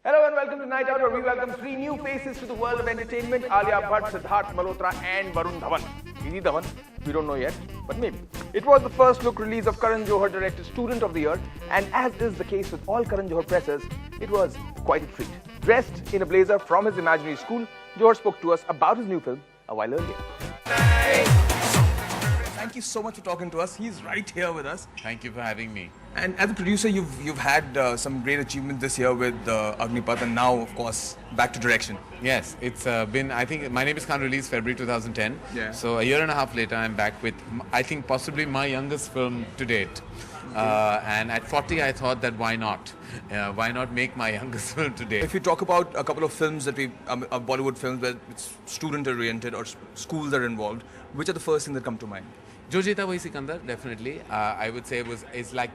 Hello and welcome to Night Out, where we welcome three new faces to the world of entertainment: Alia Bhatt, Siddharth Malhotra, and Varun Dhawan. Is he Dhawan? We don't know yet, but maybe. It was the first look release of Karan Johar directed Student of the Year, and as is the case with all Karan Johar presses, it was quite a treat. Dressed in a blazer from his imaginary school, Johar spoke to us about his new film a while earlier. Thank you so much for talking to us. He's right here with us. Thank you for having me. And as a producer, you've had some great achievements this year with Agnipath, and now, of course, back to direction. Yes, it's been, I think, my name is Khan, released February 2010. Yeah. So a year and a half later, I'm back with, I think, possibly my youngest film to date. And at 40, I thought that why not? Why not make my youngest film to date? If you talk about a couple of films that Bollywood films where it's student-oriented or schools are involved, which are the first things that come to mind? Jo Jeta Wahi Sikandar, definitely. I would say is like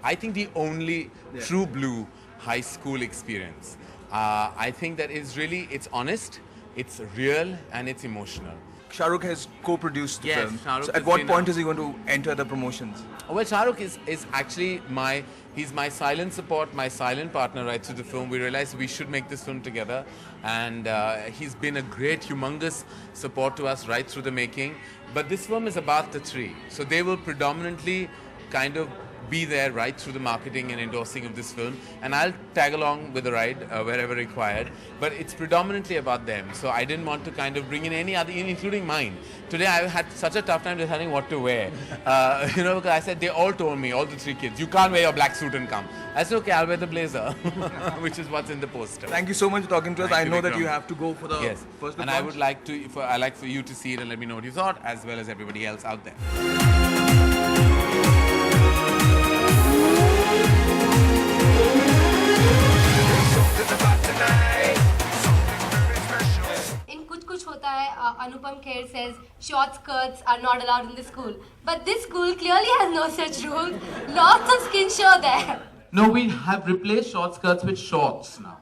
I think the only true blue high school experience. I think that is really, it's honest, it's real, and it's emotional. Shah Rukh has co-produced the film. Shah Rukh So at has what been point is he going to enter the promotions? Well, Shah Rukh is actually he's my silent support, my silent partner right through the film. We realized we should make this film together, and he's been a great, humongous support to us right through the making. But this film is about the three, so they will predominantly kind of be there right through the marketing and endorsing of this film, and I'll tag along with the ride wherever required, but it's predominantly about them. So I didn't want to kind of bring in any other, including mine. Today I had such a tough time deciding what to wear. Because I said, they all told me, all the three kids, you can't wear your black suit and come. I said, okay, I'll wear the blazer, which is what's in the poster. Thank you so much for talking to us. Thank I you, know that Vikram. you have to go for the Yes, first look and I launch. would like to, I'd like for you to see it and let me know what you thought, as well as everybody else out there. In Kuch Kuch Hota Hai, Anupam Kher says short skirts are not allowed in the school. But this school clearly has no such rules. Lots of skin show there. No, we have replaced short skirts with shorts now.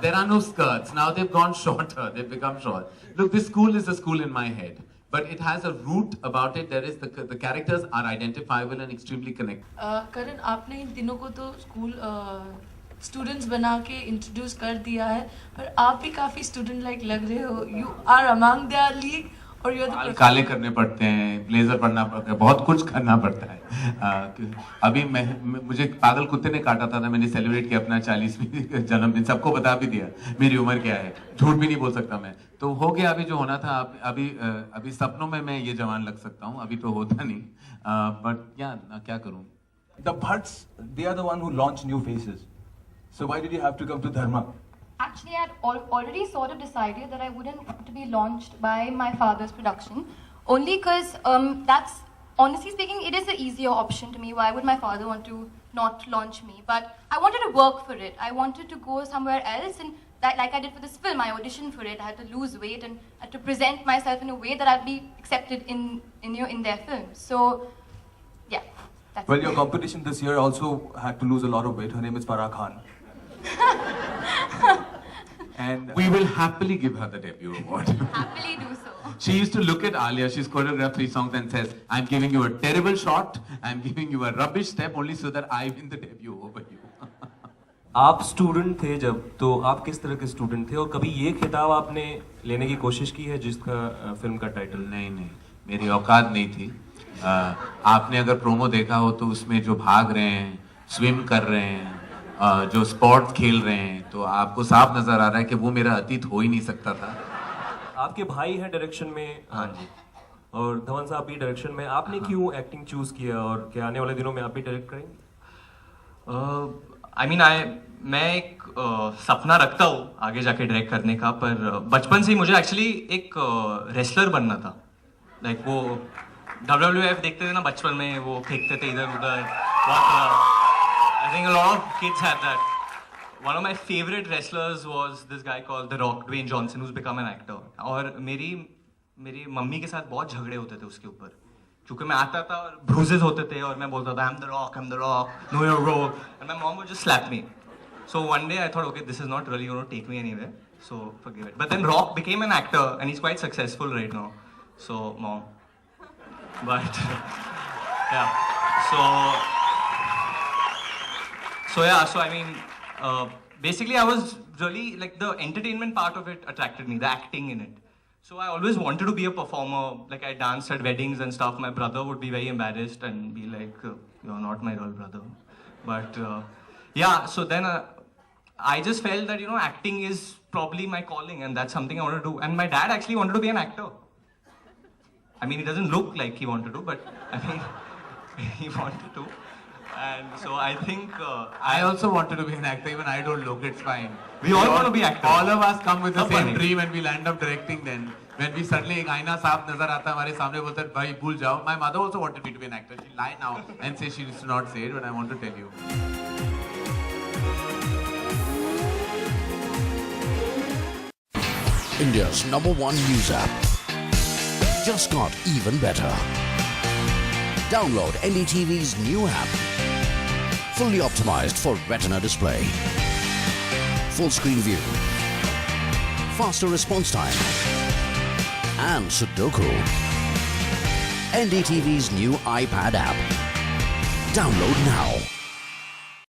There are no skirts. Now they've gone shorter. They've become short. Look, this school is a school in my head. But it has a root about it. There is the characters are identifiable and extremely connected. करण, आपने इन दिनों को तो school students बना के introduce कर दिया है, पर आप भी काफी स्टूडेंट लाइक लग रहे हो. You are among their league और यू आर बाल काले करने पड़ते हैं, ब्लेजर पहनना पड़ता है, बहुत कुछ करना पड़ता है. अभी मुझे पागल कुत्ते ने काटा था, मैंने सेलिब्रेट किया अपना 40वीं जन्मदिन, सबको बता भी दिया मेरी उम्र क्या है. झूठ भी नहीं बोल सकता मैं. तो हो गया अभी जो होना था. अभी सपनों में मैं ये जवान लग सकता हूँ, अभी तो होता नहीं. बट क्या करूँ. The Bhatts, they are the one who launched New Faces. So why did you have to come to Dharma? Actually, I had already sort of decided that I wouldn't want to be launched by my father's production. Only because that's, honestly speaking, it is an easier option to me. Why would my father want to not launch me? But I wanted to work for it. I wanted to go somewhere else, and that, like I did for this film, I auditioned for it. I had to lose weight and I had to present myself in a way that I'd be accepted in their film. So, yeah. That's Well, it. your competition this year also had to lose a lot of weight. Her name is Farah Khan. And We will happily give her the debut award. Happily do so. She used to look at Alia, she's choreographed 3 songs and says, I'm giving you a terrible shot, I'm giving you a rubbish step only so that I win the debut over you. आप student थे जब, तो आप किस तरह के student थे और कभी ये खिताब आपने लेने की कोशिश की है जिसका फिल्म का टाइटल? नहीं, मेरी औकात नहीं थी. आपने अगर प्रोमो देखा हो तो उसमें जो भाग रहे हैं, स्विम कर रहे हैं, जो स्पोर्ट्स खेल रहे हैं, तो आपको साफ नजर आ रहा है कि वो मेरा अतीत हो ही नहीं सकता था. आपके भाई हैं डायरेक्शन में. हाँ जी. और धवन साहब भी डायरेक्शन में. आपने क्यों एक्टिंग चूज किया और क्या आने वाले दिनों में आप भी डायरेक्ट करेंगे? मैं एक सपना रखता हूँ आगे जाके डायरेक्ट करने का, पर बचपन से ही मुझे एक्चुअली एक रेसलर बनना था. लाइक वो WWF देखते थे ना बचपन में, वो फेंकते थे इधर उधर. I think a lot of kids had that. One of my favorite wrestlers was this guy called The Rock, Dwayne Johnson, who's become an actor. और मेरी मम्मी के साथ बहुत झगड़े होते थे उसके ऊपर, क्योंकि मैं आता था और bruises होते थे और मैं बोलता था I'm the Rock, know your role, and my mom would just slap me. So one day I thought, okay, this is not really going to take me anywhere, so forgive it. But then Rock became an actor and he's quite successful right now. So mom, but yeah, so I mean. basically I was really like the entertainment part of it attracted me, the acting in it. So I always wanted to be a performer. Like I danced at weddings and stuff. My brother would be very embarrassed and be like, "You're not my real brother." But yeah, so then I just felt that acting is probably my calling, and that's something I want to do. And my dad actually wanted to be an actor. I mean, he doesn't look like he wanted to, but I mean, he wanted to. And so I think I also wanted to be an actor. Even I don't look. It's fine. We all want to be actors. All of us come with the How same funny. dream, and we'll end up directing. Then when we suddenly एक आईना साफ नजर आता है हमारे सामने बोलते हैं भाई भूल जाओ. My mother also wanted me to be an actor. She lie now and say she used to not say it, but I want to tell you. India's #1 news app just got even better. Download NDTV's new app. Fully optimized for retina display. Full screen view. Faster response time. And Sudoku. NDTV's new iPad app. Download now.